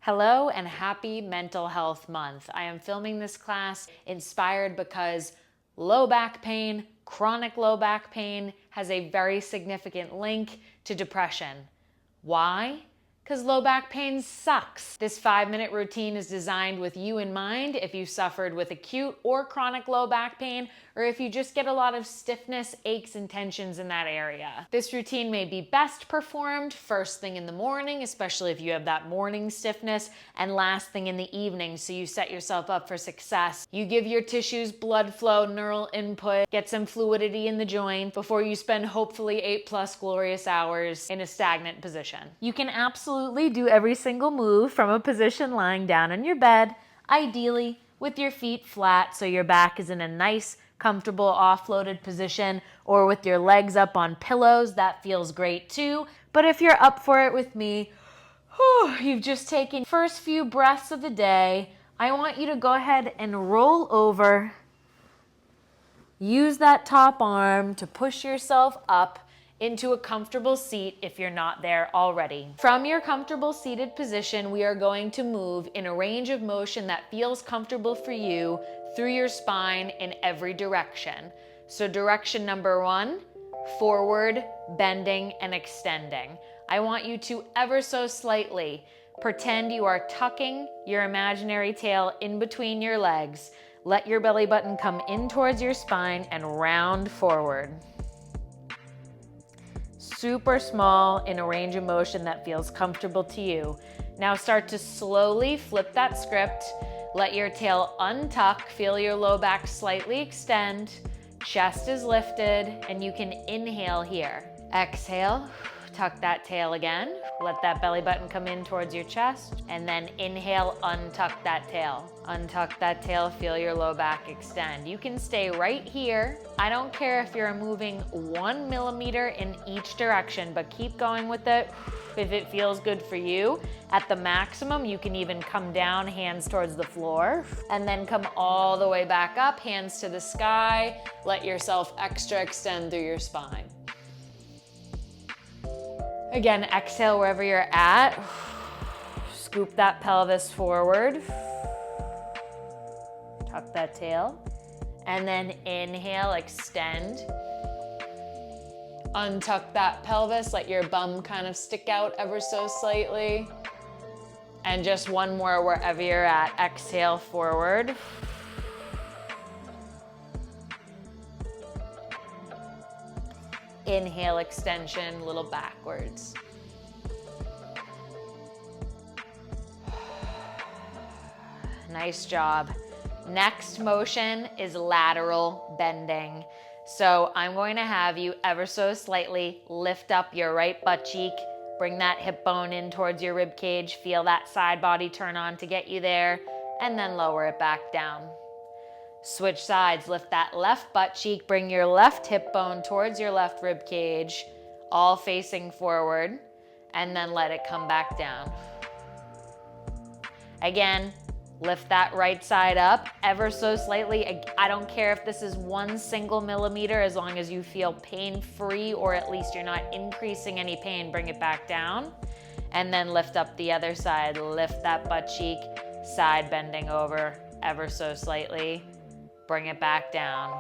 Hello and happy Mental Health Month. I am filming this class inspired because low back pain, chronic low back pain, has a very significant link to depression. Why? Because low back pain sucks. This 5-minute routine is designed with you in mind if you suffered with acute or chronic low back pain, or if you just get a lot of stiffness, aches, and tensions in that area. This routine may be best performed first thing in the morning, especially if you have that morning stiffness, and last thing in the evening, so you set yourself up for success. You give your tissues blood flow, neural input, get some fluidity in the joint before you spend hopefully 8+ glorious hours in a stagnant position. You can absolutely do every single move from a position lying down on your bed, ideally with your feet flat so your back is in a nice, comfortable, offloaded position, or with your legs up on pillows. That feels great too. But if you're up for it with me, you've just taken first few breaths of the day, I want you to go ahead and roll over. Use that top arm to push yourself up into a comfortable seat if you're not there already. From your comfortable seated position, we are going to move in a range of motion that feels comfortable for you through your spine in every direction. So direction number 1, forward, bending, and extending. I want you to ever so slightly pretend you are tucking your imaginary tail in between your legs. Let your belly button come in towards your spine and round forward. Super small in a range of motion that feels comfortable to you. Now start to slowly flip that script. Let your tail untuck, feel your low back slightly extend, chest is lifted, and you can inhale here. Exhale, tuck that tail again. Let that belly button come in towards your chest, and then inhale, untuck that tail. Untuck that tail, feel your low back extend. You can stay right here. I don't care if you're moving 1 millimeter in each direction, but keep going with it if it feels good for you. At the maximum, you can even come down, hands towards the floor, and then come all the way back up, hands to the sky. Let yourself extra extend through your spine. Again, exhale wherever you're at. Scoop that pelvis forward. Tuck that tail. And then inhale, extend. Untuck that pelvis, let your bum kind of stick out ever so slightly. And just one more wherever you're at. Exhale, forward. Inhale, extension, a little backwards. Nice job. Next motion is lateral bending. So I'm going to have you ever so slightly lift up your right butt cheek, bring that hip bone in towards your rib cage, feel that side body turn on to get you there, and then lower it back down. Switch sides, lift that left butt cheek, bring your left hip bone towards your left rib cage, all facing forward, and then let it come back down. Again, lift that right side up ever so slightly. I don't care if this is 1 single millimeter, as long as you feel pain-free, or at least you're not increasing any pain, bring it back down. And then lift up the other side, lift that butt cheek, side bending over ever so slightly. Bring it back down.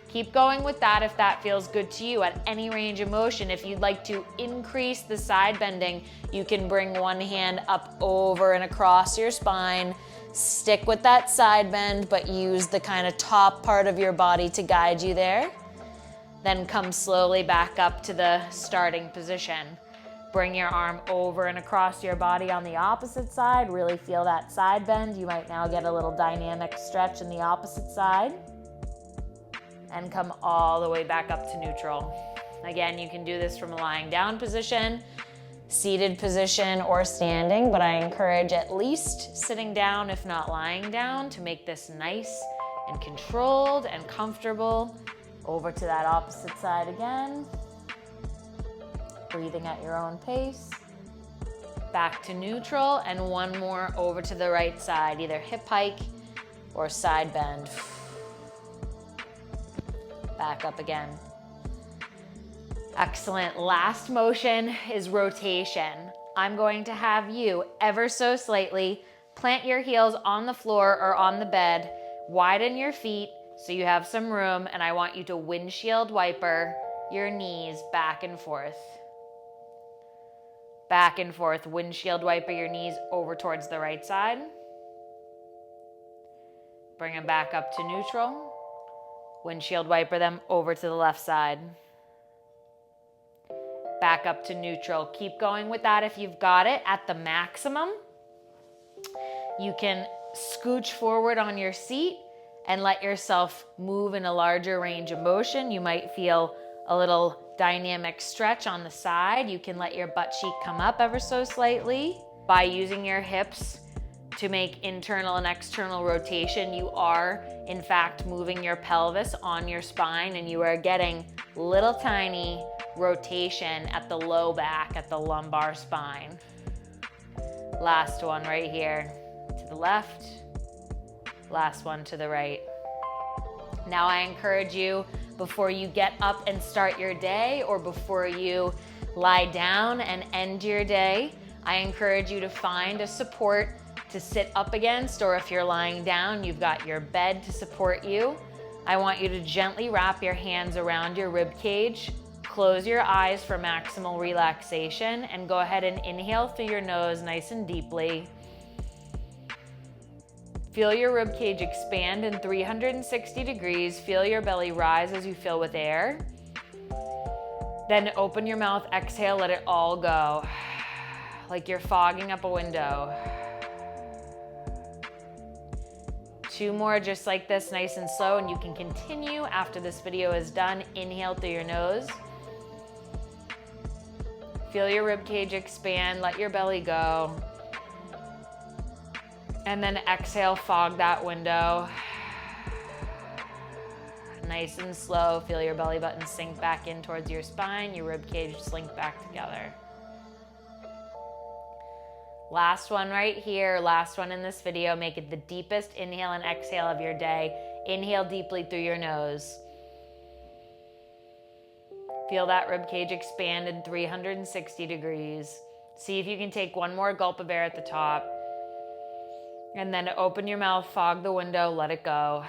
Keep going with that if that feels good to you at any range of motion. If you'd like to increase the side bending, you can bring one hand up over and across your spine. Stick with that side bend, but use the kind of top part of your body to guide you there. Then come slowly back up to the starting position. Bring your arm over and across your body on the opposite side. Really feel that side bend. You might now get a little dynamic stretch in the opposite side. And come all the way back up to neutral. Again, you can do this from a lying down position, seated position, or standing, but I encourage at least sitting down, if not lying down, to make this nice and controlled and comfortable. Over to that opposite side again. Breathing at your own pace. Back to neutral, and one more over to the right side, either hip hike or side bend. Back up again. Excellent. Last motion is rotation. I'm going to have you ever so slightly plant your heels on the floor or on the bed, widen your feet so you have some room, and I want you to windshield wiper your knees back and forth. Back and forth, windshield wiper your knees over towards the right side. Bring them back up to neutral. Windshield wiper them over to the left side. Back up to neutral. Keep going with that if you've got it at the maximum. You can scooch forward on your seat and let yourself move in a larger range of motion. You might feel a little dynamic stretch on the side. You can let your butt cheek come up ever so slightly. By using your hips to make internal and external rotation, you are in fact moving your pelvis on your spine, and you are getting little tiny rotation at the low back, at the lumbar spine. Last one right here, to the left, last one to the right. Now I encourage you, before you get up and start your day, or before you lie down and end your day, I encourage you to find a support to sit up against, or if you're lying down, you've got your bed to support you. I want you to gently wrap your hands around your rib cage, close your eyes for maximal relaxation, and go ahead and inhale through your nose nice and deeply. Feel your rib cage expand in 360 degrees. Feel your belly rise as you fill with air. Then open your mouth, exhale, let it all go. Like you're fogging up a window. 2 more just like this, nice and slow, and you can continue after this video is done. Inhale through your nose. Feel your rib cage expand, let your belly go. And then exhale, fog that window. Nice and slow, feel your belly button sink back in towards your spine, your rib cage slink back together. Last one right here, last one in this video. Make it the deepest inhale and exhale of your day. Inhale deeply through your nose. Feel that rib cage expand in 360 degrees. See if you can take one more gulp of air at the top. And then open your mouth, fog the window, let it go.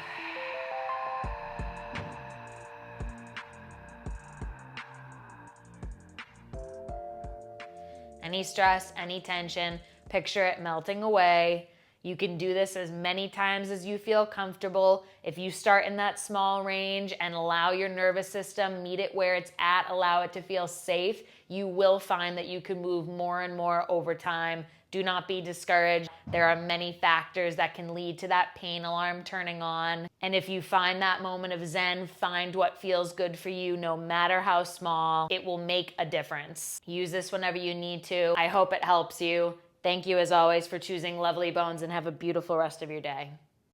Any stress, any tension, picture it melting away. You can do this as many times as you feel comfortable. If you start in that small range and allow your nervous system, meet it where it's at, allow it to feel safe, you will find that you can move more and more over time. Do not be discouraged. There are many factors that can lead to that pain alarm turning on. And if you find that moment of zen, find what feels good for you, no matter how small. It will make a difference. Use this whenever you need to. I hope it helps you. Thank you as always for choosing Lovely Bones, and have a beautiful rest of your day.